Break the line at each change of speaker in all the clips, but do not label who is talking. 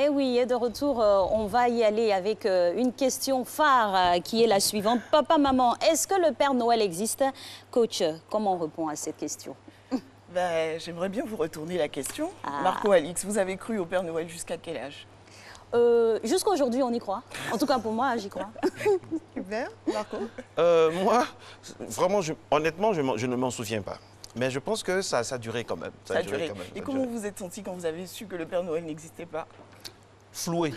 Eh oui, et de retour, on va y aller avec une question phare qui est la suivante. Papa, maman, est-ce que le Père Noël existe? Coach, comment on répond à cette question?
Ben, j'aimerais bien vous retourner la question.
Ah.
Marco Alix, vous avez cru au Père Noël jusqu'à quel âge?
Jusqu'à aujourd'hui, on y croit. En tout cas, pour moi, j'y crois.
Super, Marco?
Moi, vraiment, honnêtement, je ne m'en souviens pas. Mais je pense que ça a duré quand même.
Ça a duré. Et comment vous êtes senti quand vous avez su que le Père Noël n'existait pas?
Floué.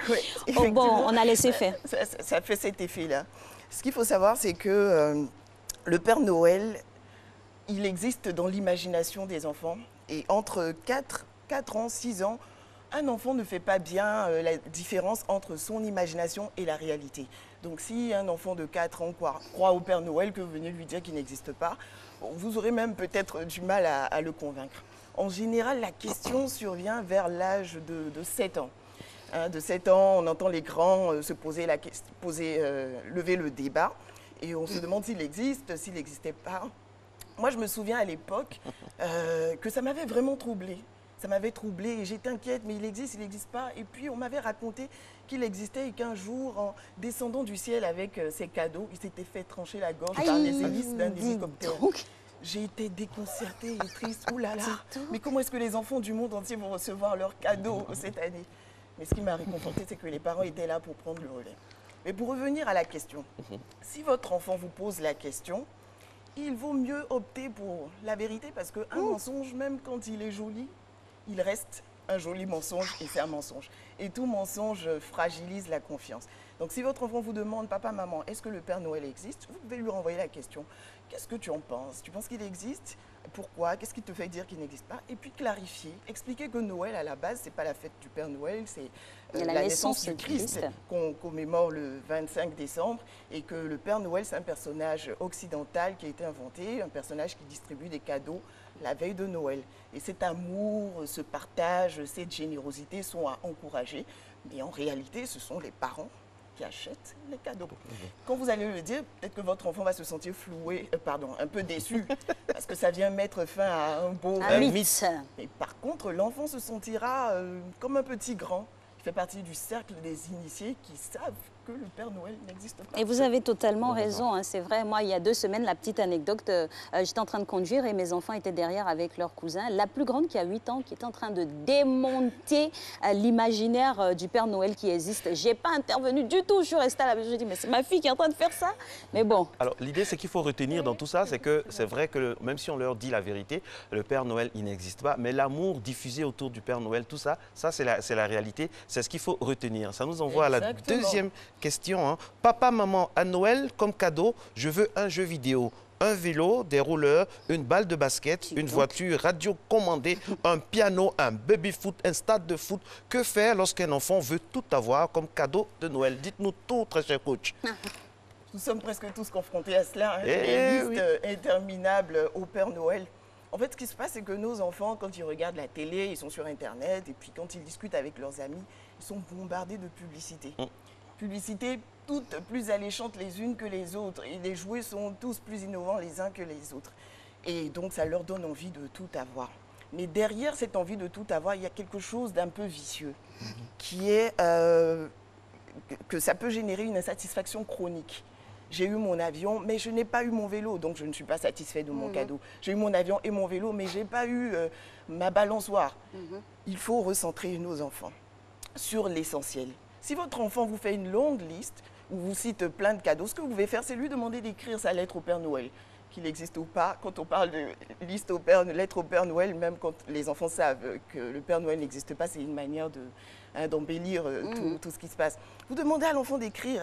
Oui,
Oh, bon, on a laissé faire.
Ça fait cet effet-là. Ce qu'il faut savoir, c'est que le Père Noël, il existe dans l'imagination des enfants. Et entre 4 ans, 6 ans, un enfant ne fait pas bien la différence entre son imagination et la réalité. Donc si un enfant de 4 ans croit au Père Noël, que vous venez lui dire qu'il n'existe pas, vous aurez même peut-être du mal à le convaincre. En général, la question survient vers l'âge de 7 ans. De 7 ans, on entend les grands lever le débat et on se demande s'il existe, s'il n'existait pas. Moi, je me souviens à l'époque que ça m'avait vraiment troublée. Ça m'avait troublée et j'étais inquiète, mais il n'existe pas. Et puis, on m'avait raconté qu'il existait et qu'un jour, en descendant du ciel avec ses cadeaux, il s'était fait trancher la gorge par les hélices d'un hélicoptère. J'ai été déconcertée et triste. Ouh là là, mais comment est-ce que les enfants du monde entier vont recevoir leurs cadeaux cette année? Mais ce qui m'a réconfortée, c'est que les parents étaient là pour prendre le relais. Mais pour revenir à la question, si votre enfant vous pose la question, il vaut mieux opter pour la vérité parce qu'un mensonge, même quand il est joli, il reste un joli mensonge et c'est un mensonge. Et tout mensonge fragilise la confiance. Donc si votre enfant vous demande, papa, maman, est-ce que le Père Noël existe? Vous pouvez lui renvoyer la question. Qu'est-ce que tu en penses? Tu penses qu'il existe? Pourquoi? Qu'est-ce qui te fait dire qu'il n'existe pas? Et puis clarifier, expliquer que Noël, à la base, ce n'est pas la fête du Père Noël, c'est la naissance du Christ qu'on commémore le 25 décembre et que le Père Noël, c'est un personnage occidental qui a été inventé, un personnage qui distribue des cadeaux la veille de Noël. Et cet amour, ce partage, cette générosité sont à encourager. Mais en réalité, ce sont les parents qui achètent les cadeaux. Quand vous allez le dire, peut-être que votre enfant va se sentir un peu déçu, parce que ça vient mettre fin à un beau
mythe.
Mais par contre, l'enfant se sentira comme un petit grand. Il fait partie du cercle des initiés qui savent que le Père Noël n'existe pas.
Et vous avez totalement raison, hein, c'est vrai. Moi, il y a 2 semaines, la petite anecdote, j'étais en train de conduire et mes enfants étaient derrière avec leur cousin. La plus grande qui a 8 ans, qui était en train de démonter l'imaginaire du Père Noël qui existe. Je n'ai pas intervenu du tout, je suis restée à la maison. Je me suis dit, mais c'est ma fille qui est en train de faire ça. Mais bon.
Alors, l'idée, c'est qu'il faut retenir dans tout ça, c'est que c'est vrai que même si on leur dit la vérité, le Père Noël, il n'existe pas. Mais l'amour diffusé autour du Père Noël, tout ça, c'est la réalité. C'est ce qu'il faut retenir. Ça nous envoie à la deuxième question. Hein. Papa, maman, à Noël, comme cadeau, je veux un jeu vidéo, un vélo, des rouleurs, une balle de basket, une voiture radiocommandée, un piano, un baby-foot, un stade de foot. Que faire lorsqu'un enfant veut tout avoir comme cadeau de Noël? Dites-nous tout, très cher coach.
Nous sommes presque tous confrontés à cela. Hein. Une liste interminable au Père Noël. En fait, ce qui se passe, c'est que nos enfants, quand ils regardent la télé, ils sont sur Internet, et puis quand ils discutent avec leurs amis, ils sont bombardés de publicités. Publicités toutes plus alléchantes les unes que les autres. Et les jouets sont tous plus innovants les uns que les autres. Et donc, ça leur donne envie de tout avoir. Mais derrière cette envie de tout avoir, il y a quelque chose d'un peu vicieux, qui est que ça peut générer une insatisfaction chronique. J'ai eu mon avion, mais je n'ai pas eu mon vélo, donc je ne suis pas satisfait de mon cadeau. J'ai eu mon avion et mon vélo, mais je n'ai pas eu ma balançoire. Il faut recentrer nos enfants sur l'essentiel. Si votre enfant vous fait une longue liste, ou vous cite plein de cadeaux, ce que vous pouvez faire, c'est lui demander d'écrire sa lettre au Père Noël, qu'il existe ou pas. Quand on parle de lettre au Père Noël, même quand les enfants savent que le Père Noël n'existe pas, c'est une manière d'embellir tout ce qui se passe. Vous demandez à l'enfant d'écrire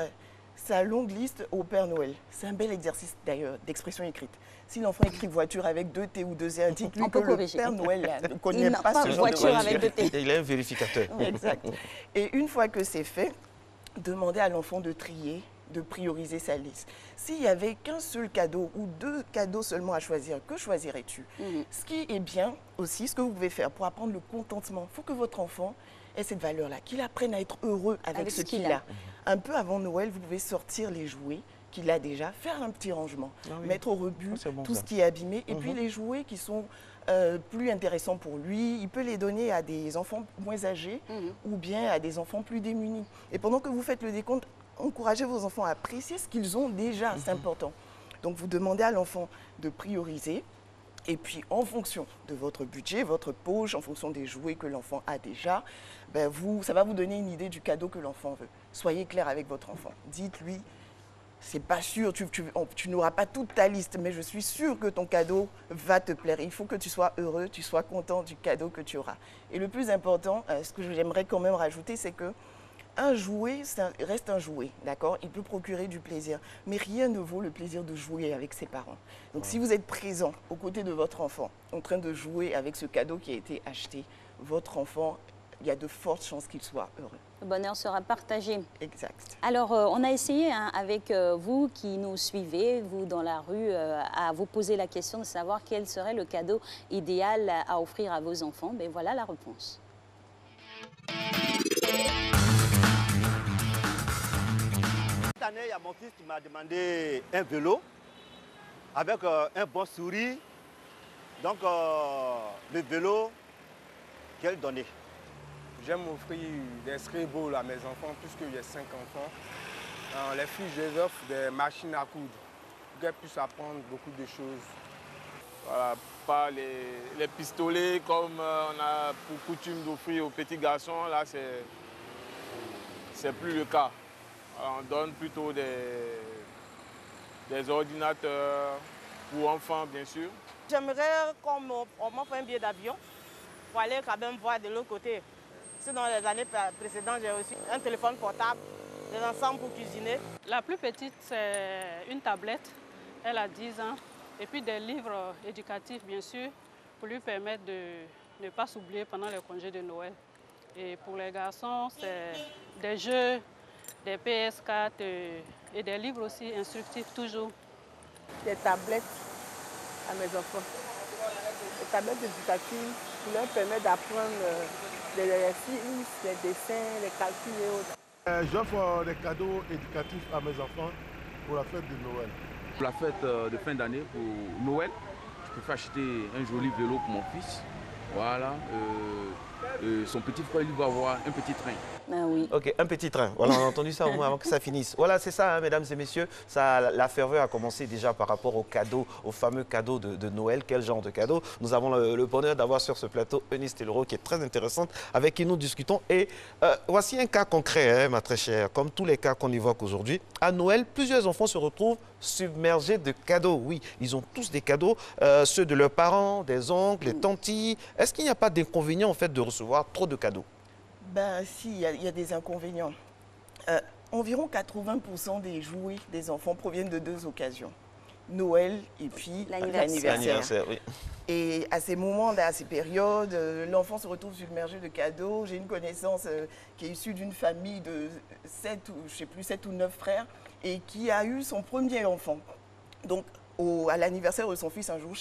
sa longue liste au Père Noël. C'est un bel exercice d'ailleurs d'expression écrite. Si l'enfant écrit voiture avec 2 T ou 2 R, dites-lui que le Père Noël ne connaît pas ce genre de voiture.
Avec 2 T.
Il est un vérificateur.
Exact. Et une fois que c'est fait, demandez à l'enfant de trier, de prioriser sa liste. S'il n'y avait qu'un seul cadeau ou 2 cadeaux seulement à choisir, que choisirais-tu? Ce qui est bien aussi, ce que vous pouvez faire pour apprendre le contentement, il faut que votre enfant ait cette valeur-là, qu'il apprenne à être heureux avec ce qu'il a. Un peu avant Noël, vous pouvez sortir les jouets qu'il a déjà, faire un petit rangement, mettre au rebut
bon,
tout ce qui est abîmé. Et puis les jouets qui sont plus intéressants pour lui, il peut les donner à des enfants moins âgés ou bien à des enfants plus démunis. Et pendant que vous faites le décompte, encouragez vos enfants à apprécier ce qu'ils ont déjà, c'est important. Donc vous demandez à l'enfant de prioriser. Et puis, en fonction de votre budget, votre poche, en fonction des jouets que l'enfant a déjà, ben ça va vous donner une idée du cadeau que l'enfant veut. Soyez clair avec votre enfant. Dites-lui, c'est pas sûr, tu n'auras pas toute ta liste, mais je suis sûre que ton cadeau va te plaire. Il faut que tu sois heureux, tu sois content du cadeau que tu auras. Et le plus important, ce que j'aimerais quand même rajouter, c'est que un jouet, reste un jouet, d'accord? Il peut procurer du plaisir, mais rien ne vaut le plaisir de jouer avec ses parents. Donc si vous êtes présent aux côtés de votre enfant, en train de jouer avec ce cadeau qui a été acheté, votre enfant, il y a de fortes chances qu'il soit heureux.
Le bonheur sera partagé.
Exact.
Alors, on a essayé avec vous qui nous suivez, vous dans la rue, à vous poser la question de savoir quel serait le cadeau idéal à offrir à vos enfants. Ben voilà la réponse.
Cette année, il y a mon fils qui m'a demandé un vélo avec un bon souris. Donc, le vélo, quel donner?
J'aime offrir des scribbles à mes enfants, puisque j'ai 5 enfants. Les filles, je les offre des machines à coudre, pour qu'elles puissent apprendre beaucoup de choses.
Voilà, pas les pistolets comme on a pour coutume d'offrir aux petits garçons, là c'est plus le cas. Alors, on donne plutôt des ordinateurs pour enfants, bien sûr.
J'aimerais qu'on m'offre un billet d'avion pour aller quand même voir de l'autre côté. Dans les années précédentes, j'ai reçu un téléphone portable, des ensembles pour cuisiner.
La plus petite, c'est une tablette. Elle a 10 ans. Et puis des livres éducatifs, bien sûr, pour lui permettre de ne pas s'oublier pendant les congés de Noël. Et pour les garçons, c'est des jeux, des PS4 et des livres aussi instructifs, toujours.
Des tablettes à mes enfants. Des tablettes éducatives qui leur permettent d'apprendre des exercices, des dessins, des calculs et autres.
J'offre des cadeaux éducatifs à mes enfants pour la fête de Noël.
Pour la fête de fin d'année, pour Noël, je préfère acheter un joli vélo pour mon fils. Voilà. Son petit frère, il va avoir un petit train.
Ah oui.
Ok, un petit train. Voilà, on a entendu ça au moins avant que ça finisse. Voilà, c'est ça, hein, mesdames et messieurs. Ça, la ferveur a commencé déjà par rapport au cadeau, au fameux cadeau de Noël. Quel genre de cadeau? Nous avons le bonheur d'avoir sur ce plateau Eunice Tellereau, qui est très intéressante, avec qui nous discutons. Et voici un cas concret, hein, ma très chère. Comme tous les cas qu'on évoque aujourd'hui, à Noël, plusieurs enfants se retrouvent submergés de cadeaux. Oui, ils ont tous des cadeaux, ceux de leurs parents, des oncles, des tantis. Est-ce qu'il n'y a pas d'inconvénient en fait de recevoir trop de cadeaux?
Ben si, il y a des inconvénients. Environ 80% des jouets des enfants proviennent de 2 occasions. Noël et puis l'anniversaire.
Oui.
Et à ces moments, à ces périodes, l'enfant se retrouve submergé de cadeaux. J'ai une connaissance qui est issue d'une famille de 7 ou 9 frères et qui a eu son premier enfant. Donc, à l'anniversaire de son fils un jour,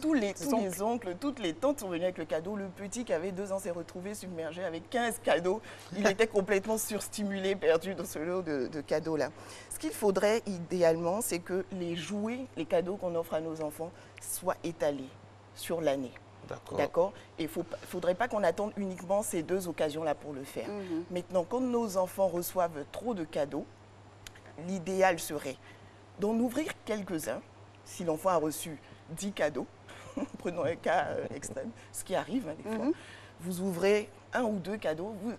tous les oncles, toutes les tantes sont venues avec le cadeau. Le petit qui avait 2 ans s'est retrouvé submergé avec 15 cadeaux. Il était complètement surstimulé, perdu dans ce lot de cadeaux-là. Ce qu'il faudrait idéalement, c'est que les jouets, les cadeaux qu'on offre à nos enfants soient étalés sur l'année. D'accord. Et il ne faudrait pas qu'on attende uniquement ces 2 occasions-là pour le faire. Maintenant, quand nos enfants reçoivent trop de cadeaux, l'idéal serait d'en ouvrir quelques-uns. Si l'enfant a reçu 10 cadeaux, prenons un cas extrême, ce qui arrive hein, des fois, vous ouvrez 1 ou 2 cadeaux, vous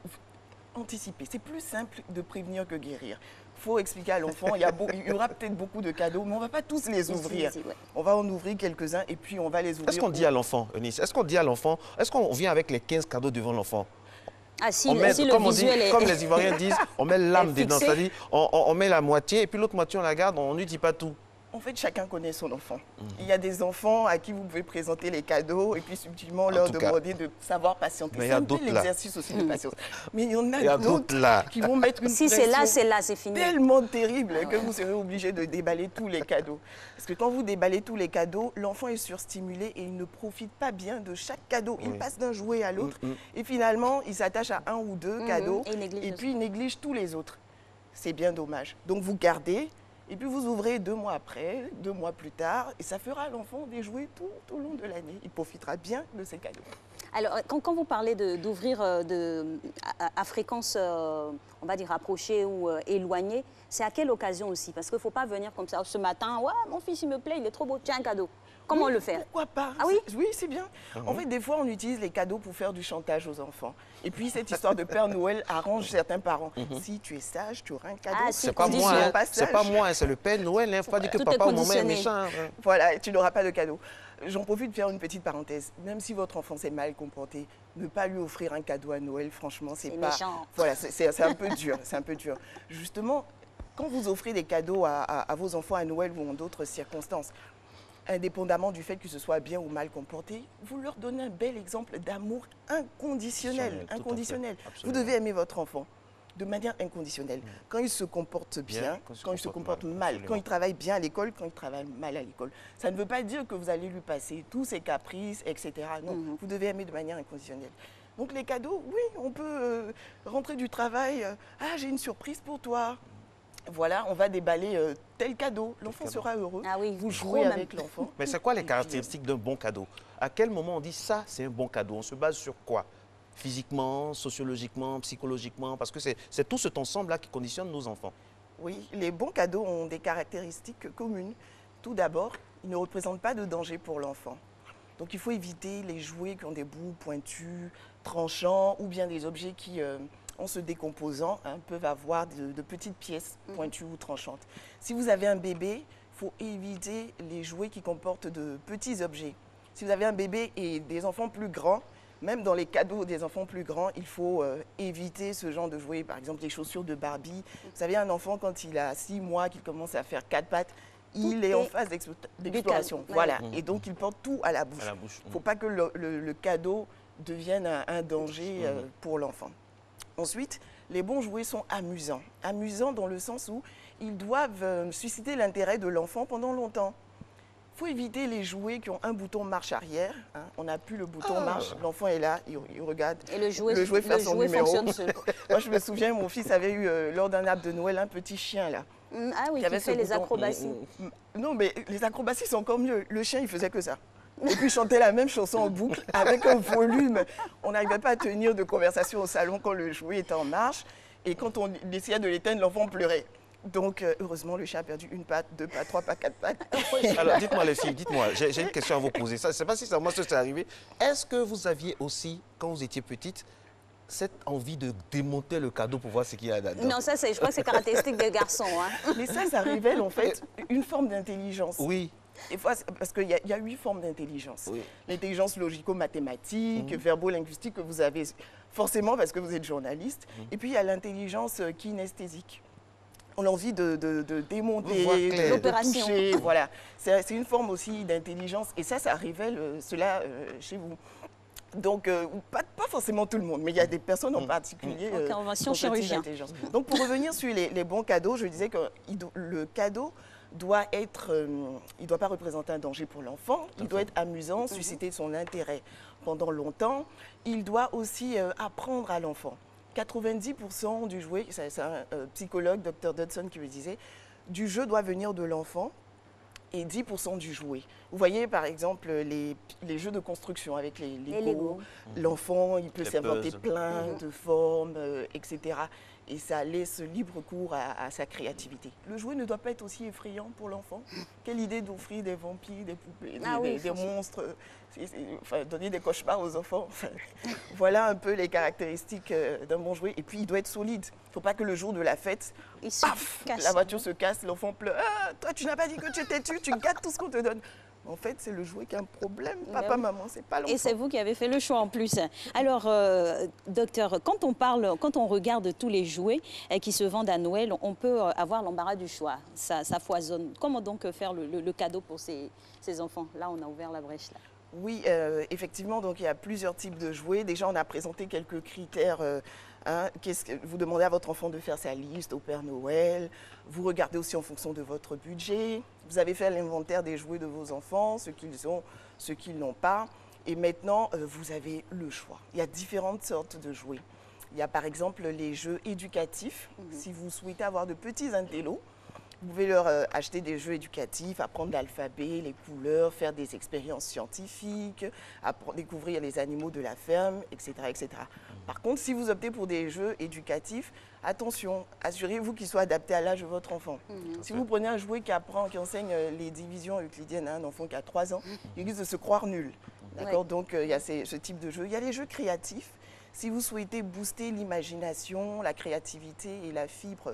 anticipez. C'est plus simple de prévenir que guérir. Il faut expliquer à l'enfant, il y aura peut-être beaucoup de cadeaux, mais on ne va pas tous les ouvrir. On va en ouvrir quelques-uns et puis on va les ouvrir.
Est-ce qu'on dit à l'enfant, Eunice, est-ce qu'on vient avec les 15 cadeaux devant l'enfant?
Ah, si,
on met,
si
comme,
le visuel est...
comme les Ivoiriens disent, on met l'âme dedans, c'est-à-dire on met la moitié et puis l'autre moitié on la garde, on ne dit pas tout.
En fait, chacun connaît son enfant. Il y a des enfants à qui vous pouvez présenter les cadeaux et puis subtilement leur demander de savoir patienter. C'est un bel exercice aussi de patience. Mais il y en a d'autres qui vont mettre une pression
c'est fini.
Tellement terrible que vous serez obligé de déballer tous les cadeaux. Parce que quand vous déballez tous les cadeaux, l'enfant est surstimulé et il ne profite pas bien de chaque cadeau. Il passe d'un jouet à l'autre et finalement, il s'attache à 1 ou 2 cadeaux et puis il néglige tous les autres. C'est bien dommage. Donc vous gardez Et puis vous ouvrez 2 mois après, 2 mois plus tard, et ça fera à l'enfant des jouets tout au long de l'année. Il profitera bien de ces cadeaux.
Alors, quand vous parlez d'ouvrir à fréquence, on va dire, rapprochée ou éloignée, c'est à quelle occasion aussi? Parce qu'il ne faut pas venir comme ça, ce matin, ouais, mon fils, il me plaît, il est trop beau, tiens un cadeau. Comment le faire?
Pourquoi pas?
Ah oui?
Oui, c'est bien. En fait, des fois, on utilise les cadeaux pour faire du chantage aux enfants. Et puis, cette histoire de Père Noël arrange certains parents. Si tu es sage, tu auras un cadeau.
Ah, si,
C'est pas moi, hein.
C'est
C'est pas moi, c'est le Père Noël. Il ne faut pas dire que
Tout
papa
est
ou maman est
conditionné.
méchant. Hein.
Voilà, tu n'auras pas de cadeau. J'en profite de faire une petite parenthèse. Même si votre enfant s'est mal comporté, ne pas lui offrir un cadeau à Noël, franchement, c'est pas...
méchant.
Voilà, c'est un peu dur, c'est un peu dur. Justement, quand vous offrez des cadeaux à vos enfants à Noël ou en d'autres circonstances, indépendamment du fait que ce soit bien ou mal comporté, vous leur donnez un bel exemple d'amour inconditionnel.
Tout à fait,
Inconditionnel. Vous
absolument.
devez aimer votre enfant de manière inconditionnelle. Quand il se comporte bien, quand il se comporte mal,
absolument.
quand il travaille bien à l'école, quand il travaille mal à l'école. Ça ne veut pas dire que vous allez lui passer tous ses caprices, etc. Non, vous devez aimer de manière inconditionnelle. Donc les cadeaux, oui, on peut rentrer du travail. Ah, j'ai une surprise pour toi. Voilà, on va déballer tel cadeau. L'enfant sera heureux.
Ah oui,
vous
trop
jouez
même.
avec l'enfant.
Mais c'est quoi les caractéristiques d'un bon cadeau? À quel moment on dit ça, c'est un bon cadeau? On se base sur quoi? Physiquement, sociologiquement, psychologiquement? Parce que c'est tout cet ensemble-là qui conditionne nos enfants.
Oui, les bons cadeaux ont des caractéristiques communes. Tout d'abord, ils ne représentent pas de danger pour l'enfant. Donc il faut éviter les jouets qui ont des bouts pointus, tranchants, ou bien des objets qui, en se décomposant, peuvent avoir de petites pièces pointues ou tranchantes. Si vous avez un bébé, il faut éviter les jouets qui comportent de petits objets. Si vous avez un bébé et des enfants plus grands, même dans les cadeaux des enfants plus grands, il faut éviter ce genre de jouets. Par exemple, les chaussures de Barbie. Vous savez, un enfant, quand il a 6 mois, qu'il commence à faire 4 pattes, il est en phase d'exploration. Voilà. Et donc, il porte tout à la bouche. Il ne faut pas que le cadeau devienne un danger pour l'enfant. Ensuite, les bons jouets sont amusants. Amusants dans le sens où ils doivent susciter l'intérêt de l'enfant pendant longtemps. Il faut éviter les jouets qui ont un bouton marche arrière. On n'a plus le bouton marche. L'enfant est là, il regarde.
Et le jouet
fait son numéro.
fonctionne seul.
Moi, je me souviens, mon fils avait eu, lors d'un arbre de Noël, un petit chien là.
Ah oui, qui fait les acrobaties.
Non, mais les acrobaties, c'est encore mieux. Le chien, il faisait que ça. Et puis, il chantait la même chanson en boucle avec un volume. On n'arrivait pas à tenir de conversation au salon quand le jouet était en marche. Et quand on essayait de l'éteindre, l'enfant pleurait. Donc, heureusement, le chat a perdu 1 patte, 2 pattes, 3 pattes, 4 pattes.
Alors, dites-moi les filles, dites-moi, j'ai une question à vous poser. Ça, je ne sais pas si c'est moi que c'est arrivé. Est-ce que vous aviez aussi, quand vous étiez petite, cette envie de démonter le cadeau pour voir ce qu'il y a dedans?
Non, ça, je crois que c'est caractéristique des garçons. Hein.
Mais ça révèle en fait une forme d'intelligence.
Oui.
Des fois, parce qu'il y a 8 formes d'intelligence.
Oui.
L'intelligence logico-mathématique, verbo-linguistique que vous avez forcément parce que vous êtes journaliste. Et puis, il y a l'intelligence kinesthésique. On a envie de démonter, de toucher. Voilà. C'est une forme aussi d'intelligence. Et ça révèle cela chez vous. Donc, pas forcément tout le monde, mais il y a des personnes en particulier
qui ont cette
chirurgien. Intelligence. Donc, pour revenir sur les bons cadeaux, je disais que le cadeau doit être, il ne doit pas représenter un danger pour l'enfant, il doit être amusant, susciter son intérêt pendant longtemps. Il doit aussi apprendre à l'enfant. 90% du jouet, c'est un psychologue, Dr. Dodson, qui me disait, du jeu doit venir de l'enfant et 10% du jouet. Vous voyez, par exemple, les jeux de construction avec les Lego. L'enfant, il peut s'inventer plein de formes, etc. Et ça laisse libre cours à sa créativité. Le jouet ne doit pas être aussi effrayant pour l'enfant. Quelle idée d'offrir des vampires, des poupées, des monstres, enfin, donner des cauchemars aux enfants. Enfin, voilà un peu les caractéristiques d'un bon jouet. Et puis, il doit être solide. Il ne faut pas que le jour de la fête, paf, la voiture se casse, l'enfant pleure. Ah, toi, tu n'as pas dit que tu étais tu gâtes tout ce qu'on te donne. En fait, c'est le jouet qui a un problème. Papa, maman, c'est pas l'enfant.
Et c'est vous qui avez fait le choix en plus. Alors, docteur, quand on regarde tous les jouets qui se vendent à Noël, on peut avoir l'embarras du choix. Ça foisonne. Comment donc faire le cadeau pour ces enfants? Là, on a ouvert la brèche. Là.
Oui, effectivement, donc il y a plusieurs types de jouets. Déjà, on a présenté quelques critères. Vous demandez à votre enfant de faire sa liste au Père Noël. Vous regardez aussi en fonction de votre budget. Vous avez fait l'inventaire des jouets de vos enfants, ce qu'ils ont, ce qu'ils n'ont pas. Et maintenant, vous avez le choix. Il y a différentes sortes de jouets. Il y a par exemple les jeux éducatifs. Si vous souhaitez avoir de petits intellos, Vous pouvez leur acheter des jeux éducatifs, apprendre l'alphabet, les couleurs, faire des expériences scientifiques, découvrir les animaux de la ferme, etc., etc. Par contre, si vous optez pour des jeux éducatifs, attention, assurez-vous qu'ils soient adaptés à l'âge de votre enfant. Si vous prenez un jouet qui enseigne les divisions euclidiennes à un enfant qui a 3 ans, il risque de se croire nul. D'accord. Donc, il y a ce type de jeu. Il y a les jeux créatifs. Si vous souhaitez booster l'imagination, la créativité et la fibre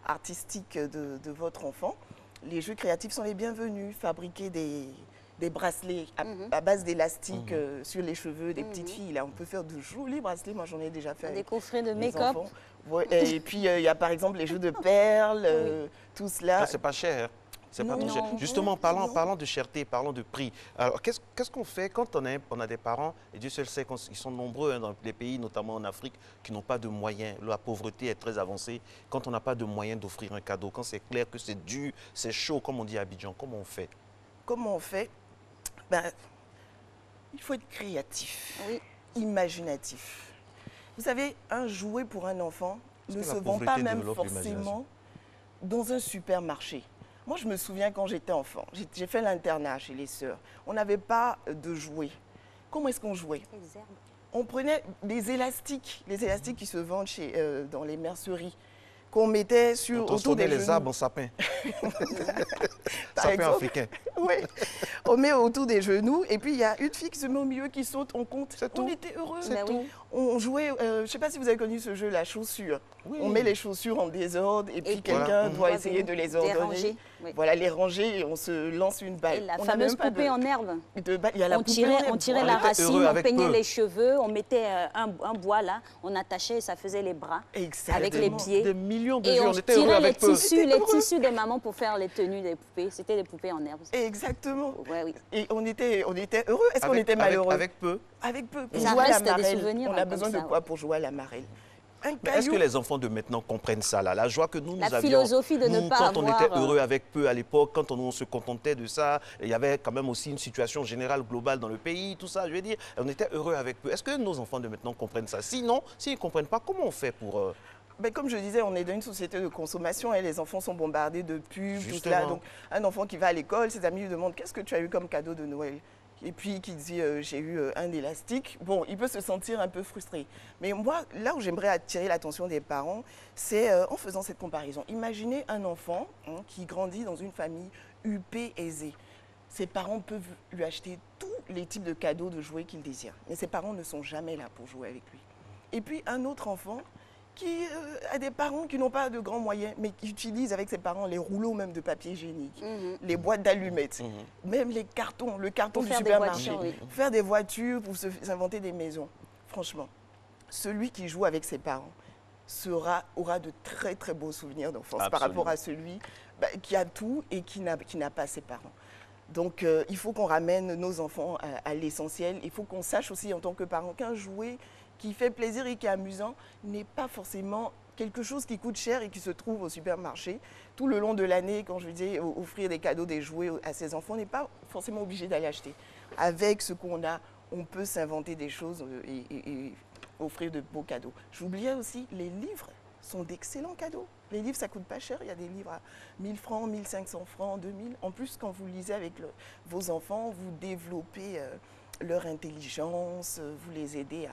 artistique de votre enfant, les jeux créatifs sont les bienvenus. Fabriquer des bracelets à base d'élastique sur les cheveux des petites filles. Là, on peut faire de jolis bracelets. Moi, j'en ai déjà fait.
Des coffrets de make-up.
Ouais, et puis, il y a par exemple les jeux de perles, tout cela.
Ça, c'est pas cher. C'est pas trop cher. Justement, parlant de cherté, parlant de prix. Alors, qu'est-ce qu'on fait quand on a des parents, et Dieu seul sait qu'ils sont nombreux dans les pays, notamment en Afrique, qui n'ont pas de moyens. La pauvreté est très avancée. Quand on n'a pas de moyens d'offrir un cadeau, quand c'est clair que c'est dur, c'est chaud, comme on dit à Abidjan, comment on fait?
Comment on fait? Il faut être créatif, imaginatif. Vous savez, un jouet pour un enfant ne se vend pas même forcément dans un supermarché. Moi, je me souviens quand j'étais enfant, j'ai fait l'internat chez les sœurs. On n'avait pas de jouets. Comment est-ce qu'on jouait? On prenait des élastiques, les élastiques qui se vendent dans les merceries, qu'on mettait autour des genoux.
Les arbres en sapin. Sapin africain.
Oui. On met autour des genoux et puis il y a une fille qui se met au milieu, qui saute, on compte. On était heureux.
C'est tout.
On jouait, je ne sais pas si vous avez connu ce jeu, la chaussure. On met les chaussures en désordre et puis quelqu'un doit essayer de les ordonner. Voilà, les ranger et on se lance une balle.
Et la fameuse poupée en herbe. On tirait la racine, on peignait les cheveux, on mettait un bois là, on attachait et ça faisait les bras avec les pieds.
Des millions de
et
jeux,
on
on était heureux avec peu.
Les tissus des mamans pour faire les tenues des poupées. C'était des poupées en herbe.
Exactement.
Ouais, oui.
Et on était heureux. Est-ce qu'on était malheureux?
Avec peu.
Avec peu.
Pour jouer à la marelle,
on a besoin de quoi pour jouer à la marelle?
Est-ce que les enfants de maintenant comprennent ça, là? La joie que nous avions,
philosophie de ne pas
quand on était heureux avec peu à l'époque, quand on se contentait de ça, il y avait quand même aussi une situation générale, globale dans le pays, tout ça, je veux dire, on était heureux avec peu. Est-ce que nos enfants de maintenant comprennent ça? Sinon, s'ils ne comprennent pas, comment on fait pour...
Comme je disais, on est dans une société de consommation et les enfants sont bombardés de pubs, tout cela. Donc, un enfant qui va à l'école, ses amis lui demandent « Qu'est-ce que tu as eu comme cadeau de Noël ?» Et puis qui dit j'ai eu un élastique, bon, il peut se sentir un peu frustré. Mais moi, là où j'aimerais attirer l'attention des parents, c'est en faisant cette comparaison. Imaginez un enfant qui grandit dans une famille huppée, aisée. Ses parents peuvent lui acheter tous les types de cadeaux, de jouets qu'il désire. Mais ses parents ne sont jamais là pour jouer avec lui. Et puis un autre enfant qui a des parents qui n'ont pas de grands moyens, mais qui utilisent avec ses parents les rouleaux même de papier hygiénique, les boîtes d'allumettes, même les cartons, le carton du supermarché, faire des voitures pour s'inventer des maisons. Franchement, celui qui joue avec ses parents aura de très très beaux souvenirs d'enfance par rapport à celui qui a tout et qui n'a pas ses parents. Donc il faut qu'on ramène nos enfants à l'essentiel. Il faut qu'on sache aussi en tant que parent qu'un jouet qui fait plaisir et qui est amusant n'est pas forcément quelque chose qui coûte cher et qui se trouve au supermarché. Tout le long de l'année, quand je disais offrir des cadeaux, des jouets à ses enfants, on n'est pas forcément obligé d'aller acheter. Avec ce qu'on a, on peut s'inventer des choses et offrir de beaux cadeaux. J'oubliais aussi, les livres sont d'excellents cadeaux. Les livres, ça ne coûte pas cher. Il y a des livres à 1000 francs, 1500 francs, 2000. En plus, quand vous lisez avec vos enfants, vous développez leur intelligence, vous les aidez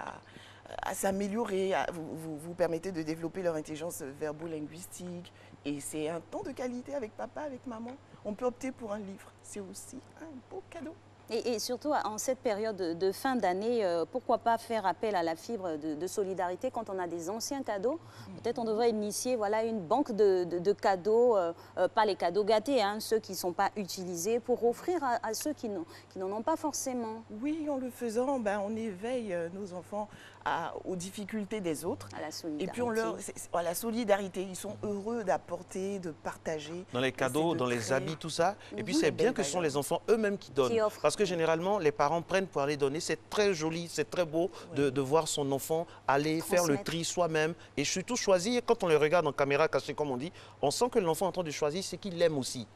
à s'améliorer, vous permettez de développer leur intelligence verbo-linguistique. Et c'est un temps de qualité avec papa, avec maman. On peut opter pour un livre. C'est aussi un beau cadeau.
Et surtout, en cette période de fin d'année, pourquoi pas faire appel à la fibre de solidarité quand on a des anciens cadeaux? Peut-être on devrait initier une banque de cadeaux, pas les cadeaux gâtés, ceux qui ne sont pas utilisés, pour offrir à ceux qui n'en ont pas forcément.
Oui, en le faisant, on éveille nos enfants aux difficultés des autres.
À la solidarité.
Et puis à la solidarité, ils sont heureux d'apporter, de partager.
Dans les cadeaux, dans les habits, tout ça. Et puis c'est bien que ce sont les enfants eux-mêmes qui donnent. Parce que généralement, les parents prennent pour aller donner. C'est très joli, c'est très beau de voir son enfant aller faire le tri soi-même. Et surtout choisir, quand on les regarde en caméra cachée, comme on dit, on sent que l'enfant est en train de choisir ce qu'il aime aussi.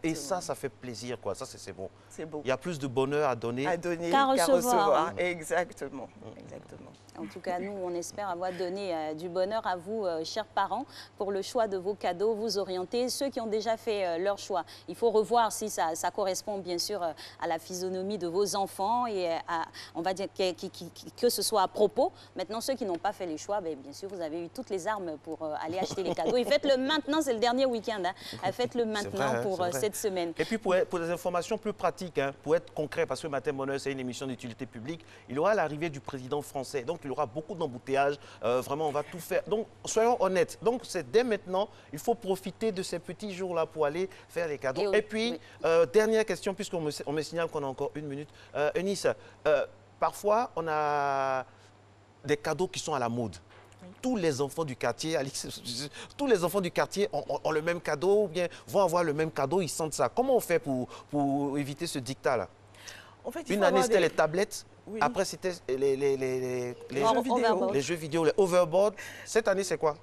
Et ça fait plaisir, quoi. Ça, c'est bon.
C'est beau.
Il y a plus de bonheur à donner
qu'à recevoir. Exactement. Exactement.
En tout cas, nous, on espère avoir donné du bonheur à vous, chers parents, pour le choix de vos cadeaux, vous orienter. Ceux qui ont déjà fait leur choix, il faut revoir si ça correspond bien sûr à la physionomie de vos enfants et on va dire que ce soit à propos. Maintenant, ceux qui n'ont pas fait les choix, bien sûr, vous avez eu toutes les armes pour aller acheter les cadeaux. Et faites-le maintenant, c'est le dernier week-end. Hein. Faites-le maintenant pour cette semaine.
Et puis pour des informations plus pratiques, hein, pour être concret, parce que Matin Bonheur, c'est une émission d'utilité publique, il y aura l'arrivée du président français. Donc il y aura beaucoup d'embouteillages. Vraiment, on va tout faire. Donc soyons honnêtes. Donc c'est dès maintenant, il faut profiter de ces petits jours-là pour aller faire les cadeaux. Et puis, dernière question, puisqu'on me signale qu'on a encore 1 minute. Eunice, parfois, on a des cadeaux qui sont à la mode. Tous les enfants du quartier, tous les enfants du quartier ont le même cadeau ou bien vont avoir le même cadeau, ils sentent ça. Comment on fait pour éviter ce dictat-là? En fait, une année, c'était les tablettes. Oui. Après, c'était les jeux vidéo, les overboard. Cette année, c'est quoi?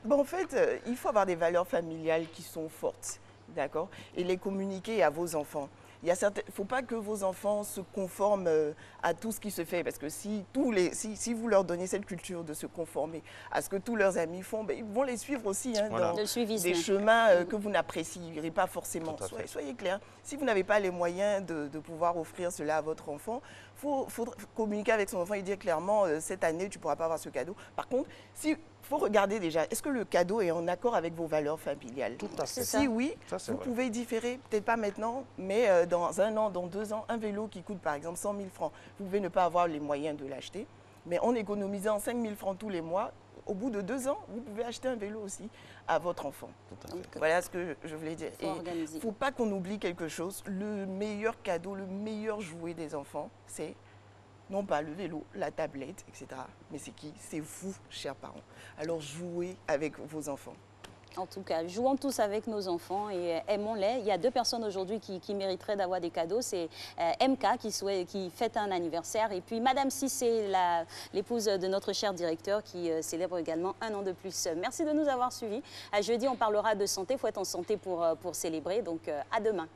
En fait, il faut avoir des valeurs familiales qui sont fortes, d'accord? Et les communiquer à vos enfants. Il ne faut pas que vos enfants se conforment à tout ce qui se fait, parce que si vous leur donnez cette culture de se conformer à ce que tous leurs amis font, ils vont les suivre aussi hein, dans des chemins que vous n'apprécierez pas forcément. Soyez clairs, si vous n'avez pas les moyens de pouvoir offrir cela à votre enfant, il faut communiquer avec son enfant et dire clairement, cette année, tu ne pourras pas avoir ce cadeau. Par contre, il faut regarder déjà, est-ce que le cadeau est en accord avec vos valeurs familiales?
Tout à fait.
Si oui, vous pouvez différer, peut-être pas maintenant, mais dans 1 an, dans 2 ans, un vélo qui coûte par exemple 100 000 francs, vous pouvez ne pas avoir les moyens de l'acheter, mais en économisant 5 000 francs tous les mois, au bout de 2 ans, vous pouvez acheter un vélo aussi à votre enfant. Voilà ce que je voulais dire. Il ne faut pas qu'on oublie quelque chose, le meilleur cadeau, le meilleur jouet des enfants, c'est non pas le vélo, la tablette, etc. Mais c'est qui? C'est vous, chers parents. Alors jouez avec vos enfants.
En tout cas, jouons tous avec nos enfants et aimons-les. Il y a 2 personnes aujourd'hui qui mériteraient d'avoir des cadeaux. C'est MK qui fête un anniversaire et puis Madame Cissé, l'épouse de notre cher directeur qui célèbre également 1 an de plus. Merci de nous avoir suivis. Jeudi, on parlera de santé. Il faut être en santé pour célébrer. Donc à demain.